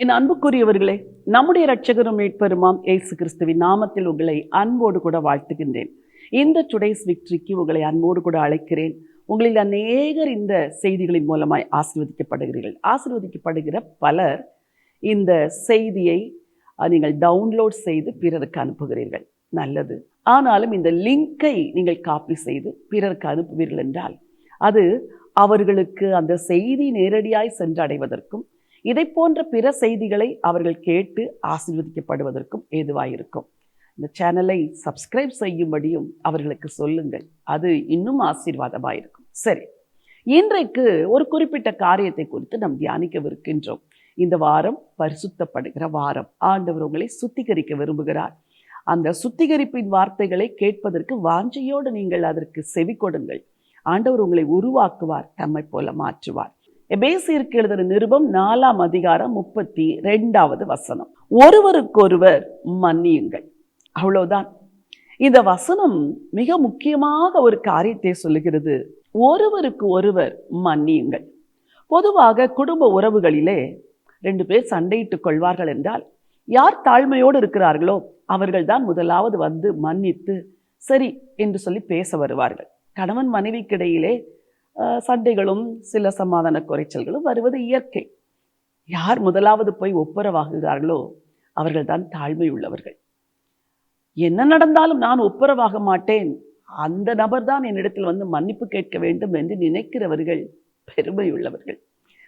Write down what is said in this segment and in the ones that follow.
என் அன்புக்குரியவர்களே, நம்முடைய இரட்சகரும் மீட்பெருமாம் இயேசு கிறிஸ்துவின் நாமத்தில் உங்களை அன்போடு கூட வாழ்த்துகின்றேன். இந்த டுடேஸ் விக்டரிக்கு உங்களை அன்போடு கூட அழைக்கிறேன். உங்களில் அநேகர் இந்த செய்திகளின் மூலமாய் ஆசீர்வதிக்கப்படுகிறீர்கள். ஆசீர்வதிக்கப்படுகிற பலர் இந்த செய்தியை நீங்கள் டவுன்லோட் செய்து பிறருக்கு அனுப்புகிறீர்கள். நல்லது. ஆனாலும் இந்த லிங்கை நீங்கள் காப்பி செய்து பிறருக்கு அனுப்புவீர்கள் என்றால் அது அவர்களுக்கு அந்த செய்தி நேரடியாய் சென்றடைவதற்கும் இதை போன்ற பிற செய்திகளை அவர்கள் கேட்டு ஆசீர்வதிக்கப்படுவதற்கும் ஏதுவாயிருக்கும். இந்த சேனலை சப்ஸ்கிரைப் செய்யும்படியும் அவர்களுக்கு சொல்லுங்கள். அது இன்னும் ஆசீர்வாதமாயிருக்கும். சரி, இன்றைக்கு ஒரு குறிப்பிட்ட காரியத்தை குறித்து நாம் தியானிக்கவிருக்கின்றோம். இந்த வாரம் பரிசுத்தப்படுகிற வாரம். ஆண்டவர் உங்களை சுத்திகரிக்க விரும்புகிறார். அந்த சுத்திகரிப்பின் வார்த்தைகளை கேட்பதற்கு வாஞ்சையோடு நீங்கள் அதற்கு செவி கொடுங்கள். ஆண்டவர் உங்களை உருவாக்குவார், தம்மை போல மாற்றுவார். எபேசியருக்கு எழுதின நிருபம் 4ஆம் அதிகாரம் 32வது வசனம். ஒருவருக்கொருவர் மன்னியுங்கள். அவ்வளவுதான். இந்த வசனம் மிக முக்கியமாக ஒரு காரியத்தை சொல்லுகிறது. ஒருவருக்கு ஒருவர் மன்னியுங்கள். பொதுவாக குடும்ப உறவுகளிலே 2 பேர் சண்டையிட்டுக் கொள்வார்கள் என்றால் யார் தாழ்மையோடு இருக்கிறார்களோ அவர்கள் தான் முதலாவது வந்து மன்னித்து சரி என்று சொல்லி பேச வருவார்கள். கணவன் மனைவிக்கிடையிலே சண்டைகளும் சில சமாதான குறைச்சல்களும் வருவது இயற்கை. யார் முதலாவது போய் ஒப்புரவாகுகிறார்களோ அவர்கள் தான் தாழ்மை உள்ளவர்கள். என்ன நடந்தாலும் நான் ஒப்புரவாக மாட்டேன், அந்த நபர் தான் என்னிடத்தில் வந்து மன்னிப்பு கேட்க வேண்டும் என்று நினைக்கிறவர்கள் பெருமை உள்ளவர்கள்.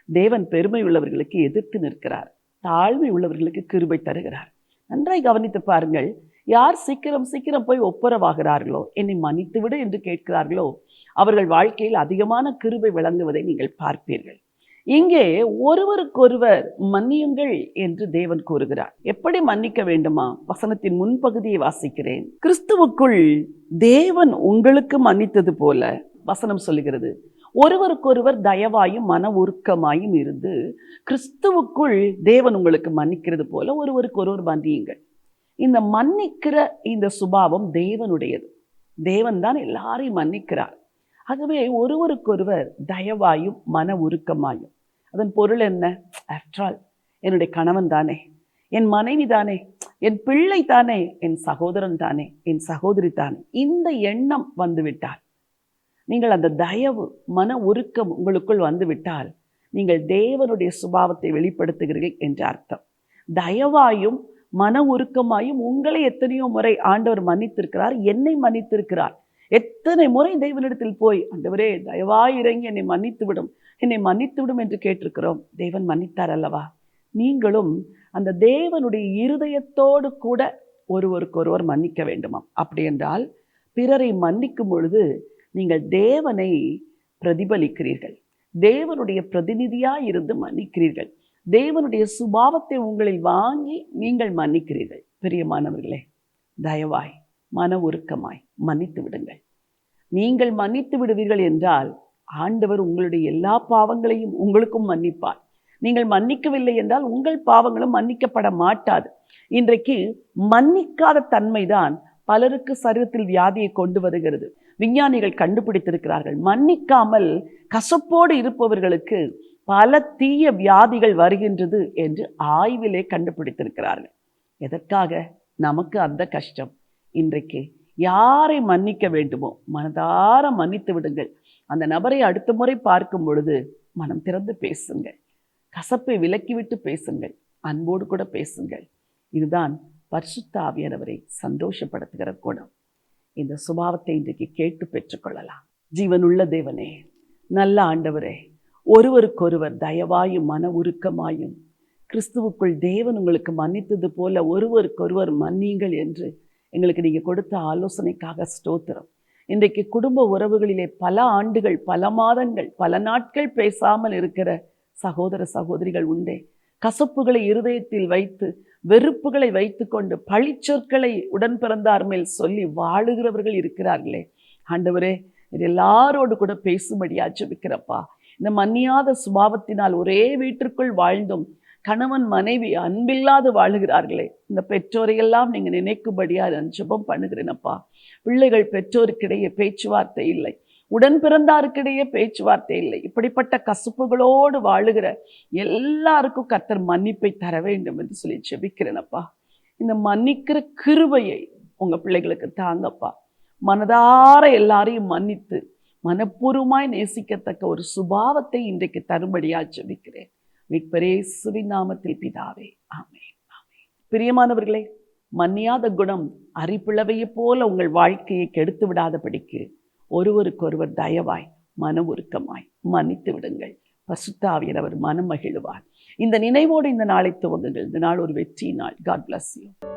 தேவன் பெருமை உள்ளவர்களுக்கு எதிர்த்து நிற்கிறார், தாழ்மை உள்ளவர்களுக்கு கிருபை தருகிறார். நன்றாய் கவனித்து பாருங்கள். யார் சீக்கிரம் போய் ஒப்புரவாகிறார்களோ, என்னை மன்னித்து விடு என்று கேட்கிறார்களோ அவர்கள் வாழ்க்கையில் அதிகமான கிருபை விளங்குவதை நீங்கள் பார்ப்பீர்கள். இங்கே ஒருவருக்கொருவர் மன்னியுங்கள் என்று தேவன் கூறுகிறார். எப்படி மன்னிக்க வேண்டுமா? வசனத்தின் முன்பகுதியை வாசிக்கிறேன். கிறிஸ்துவுக்குள் தேவன் உங்களுக்கு மன்னித்தது போல வசனம் சொல்லுகிறது. ஒருவருக்கொருவர் தயவாயும் மன உருக்கமாயும் இருந்து கிறிஸ்துவுக்குள் தேவன் உங்களுக்கு மன்னிக்கிறது போல ஒருவருக்கொருவர் மன்னியுங்கள். இந்த மன்னிக்கிற இந்த சுபாவம் தேவனுடையது. தேவன் தான் எல்லாரையும் மன்னிக்கிறார். ஆகவே ஒருவருக்கொருவர் தயவாயும் மன உருக்கமாயும். அதன் பொருள் என்ன? ஆஃப்டர் ஆல் என்னுடைய கணவன் தானே, என் மனைவி தானே, என் பிள்ளை தானே, என் சகோதரன் தானே, என் சகோதரி தானே. இந்த எண்ணம் வந்துவிட்டால், நீங்கள் அந்த தயவு மன உருக்கம் உங்களுக்குள் வந்துவிட்டால் நீங்கள் தேவனுடைய சுபாவத்தை வெளிப்படுத்துகிறீர்கள் என்ற அர்த்தம். தயவாயும் மன உருக்கமாயும் உங்களை எத்தனையோ முறை ஆண்டவர் மன்னித்திருக்கிறார், என்னை மன்னித்திருக்கிறார். எத்தனை முறை தேவனிடத்தில் போய் ஆண்டவரே தயவாய் இறங்கி என்னை மன்னித்து விடும் என்று கேட்டிருக்கிறோம். தேவன் மன்னித்தார் அல்லவா? நீங்களும் அந்த தேவனுடைய இருதயத்தோடு கூட ஒருவருக்கொருவர் மன்னிக்க வேண்டுமாம். அப்படி என்றால் பிறரை மன்னிக்கும் பொழுது நீங்கள் தேவனை பிரதிபலிக்கிறீர்கள், தேவனுடைய பிரதிநிதியாய் இருந்து மன்னிக்கிறீர்கள், தேவனுடைய சுபாவத்தை உங்களில் வாங்கி நீங்கள் மன்னிக்கிறீர்கள். பிரியமானவர்களே, தயவாய் மன உருக்கமாய் மன்னித்து விடுங்கள். நீங்கள் மன்னித்து விடுவீர்கள் என்றால் ஆண்டவர் உங்களுடைய எல்லா பாவங்களையும் உங்களுக்கும் மன்னிப்பார். நீங்கள் மன்னிக்கவில்லை என்றால் உங்கள் பாவங்களும் மன்னிக்கப்பட மாட்டாது. இன்றைக்கு மன்னிக்காத தன்மைதான் பலருக்கு சரீரத்தில் வியாதியை கொண்டு வருகிறது. விஞ்ஞானிகள் கண்டுபிடித்திருக்கிறார்கள், மன்னிக்காமல் கசப்போடு இருப்பவர்களுக்கு பல தீய வியாதிகள் வருகின்றது என்று ஆய்விலே கண்டுபிடித்திருக்கிறார்கள். எதற்காக? நமக்கு அந்த கஷ்டம். இன்றைக்கு யாரை மன்னிக்க வேண்டுமோ மனதார மன்னித்து விடுங்கள். அந்த நபரை அடுத்த முறை பார்க்கும் பொழுது மனம் திறந்து பேசுங்கள், கசப்பை விலக்கிவிட்டு பேசுங்கள், அன்போடு கூட பேசுங்கள். இதுதான் பரிசுத்த ஆவியானவரை சந்தோஷப்படுத்துகிற குணம். இந்த சுபாவத்தை இன்றைக்கு கேட்டு பெற்றுக்கொள்ளலாம். ஜீவனுள்ள தேவனே, நல்ல ஆண்டவரே, ஒருவருக்கொருவர் தயவாயும் மன உருக்கமாயும் கிறிஸ்துவுக்குள் தேவன் உங்களுக்கு மன்னித்தது போல ஒருவருக்கொருவர் மன்னியுங்கள் என்று எங்களுக்கு நீங்கள் கொடுத்த ஆலோசனைக்காக ஸ்தோத்திரம். இன்றைக்கு குடும்ப உறவுகளிலே பல ஆண்டுகள், பல மாதங்கள், பல நாட்கள் பேசாமல் இருக்கிற சகோதர சகோதரிகள் உண்டே. கசப்புகளை இருதயத்தில் வைத்து, வெறுப்புகளை வைத்து கொண்டு பழிச்சொற்களை உடன் பிறந்தார் மேல் சொல்லி வாழுகிறவர்கள் இருக்கிறார்களே. ஆண்டவரே, இது எல்லாரோடு கூட பேசும்படியா ஜெபிக்கிறப்பா. இந்த மன்னியாத சுபாவத்தினால் ஒரே வீட்டிற்குள் வாழ்ந்தும் கணவன் மனைவி அன்பில்லாது வாழுகிறார்களே, இந்த பெற்றோரையெல்லாம் நீங்கள் நினைக்கும்படியா நான் ஜெபம் பண்ணுகிறேனப்பா. பிள்ளைகள் பெற்றோருக்கிடையே பேச்சுவார்த்தை இல்லை, உடன் பிறந்தாருக்கிடையே பேச்சுவார்த்தை இல்லை. இப்படிப்பட்ட கசப்புகளோடு வாழுகிற எல்லாருக்கும் கர்த்தர் மன்னிப்பை தர வேண்டும் என்று சொல்லி ஜெபிக்கிறேனப்பா. இந்த மன்னிக்கிற கிருபையை உங்க பிள்ளைகளுக்கு தாங்கப்பா. மனதார எல்லாரையும் மன்னித்து மனப்பூர்வமாய் நேசிக்கத்தக்க ஒரு சுபாவத்தை இன்றைக்கு தரும்படியா ஜெபிக்கிறேன். மீட்பர் இயேசுவின் நாமத்தில் பிதாவே, ஆமென். பிரியமானவர்களே, மன்னியாத குணம் அரிப்பிளவையை போல உங்கள் வாழ்க்கையை கெடுத்து விடாதபடிக்கு ஒருவருக்கொருவர் தயவாய் மன உருக்கமாய் மன்னித்து விடுங்கள். பரிசுத்த ஆவியானவர் மனம் மகிழுவார். இந்த நினைவோடு இந்த நாளை துவங்குங்கள். இந்த நாள் ஒரு வெற்றி நாள். God bless you.